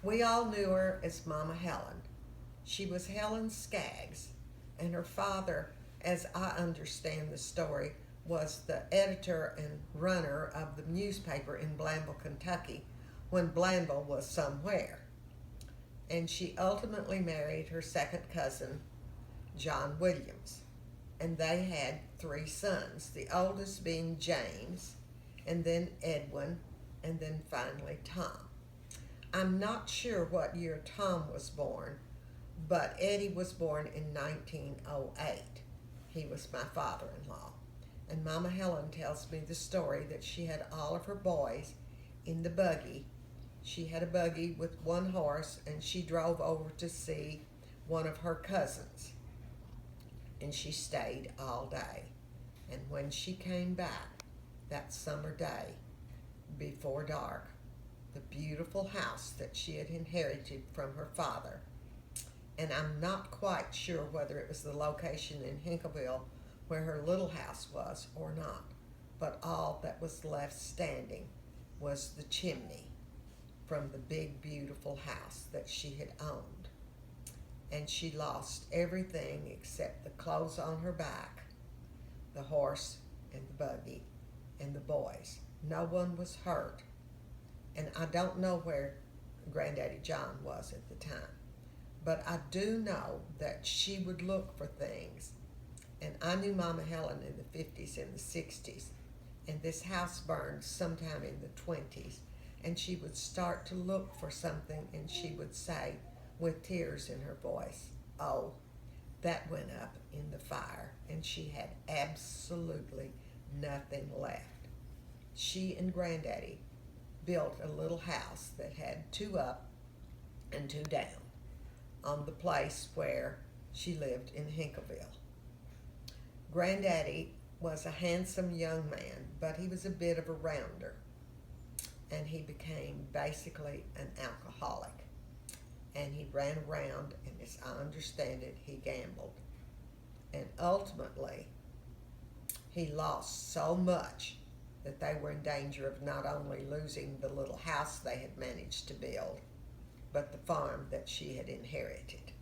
We all knew her as Mama Helen. She was Helen Skaggs, and her father, as I understand the story, was the editor and runner of the newspaper in Blandville, Kentucky, when Blandville was somewhere. And she ultimately married her second cousin, John Williams. And they had three sons, the oldest being James, and then Edwin, and then finally Tom. I'm not sure what year Tom was born, but Eddie was born in 1908. He was my father-in-law. And Mama Helen tells me the story that she had all of her boys in the buggy. She had a buggy with one horse, and she drove over to see one of her cousins. And she stayed all day. And when she came back that summer day, before dark, the beautiful house that she had inherited from her father, and I'm not quite sure whether it was the location in Hinkville where her little house was or not, but all that was left standing was the chimney from the big beautiful house that she had owned. And she lost everything except the clothes on her back, the horse and the buggy, and the boys. No one was hurt. And I don't know where Granddaddy John was at the time, but I do know that she would look for things. And I knew Mama Helen in the 50s and the 60s, and this house burned sometime in the 20s, and she would start to look for something, and she would say, with tears in her voice, "Oh, that went up in the fire," and she had absolutely nothing left. She and Granddaddy built a little house that had two up and two down on the place where she lived in Hinkville. Granddaddy was a handsome young man, but he was a bit of a rounder, and he became basically an alcoholic. And he ran around, and as I understand it, he gambled. And ultimately, he lost so much that they were in danger of not only losing the little house they had managed to build, but the farm that she had inherited.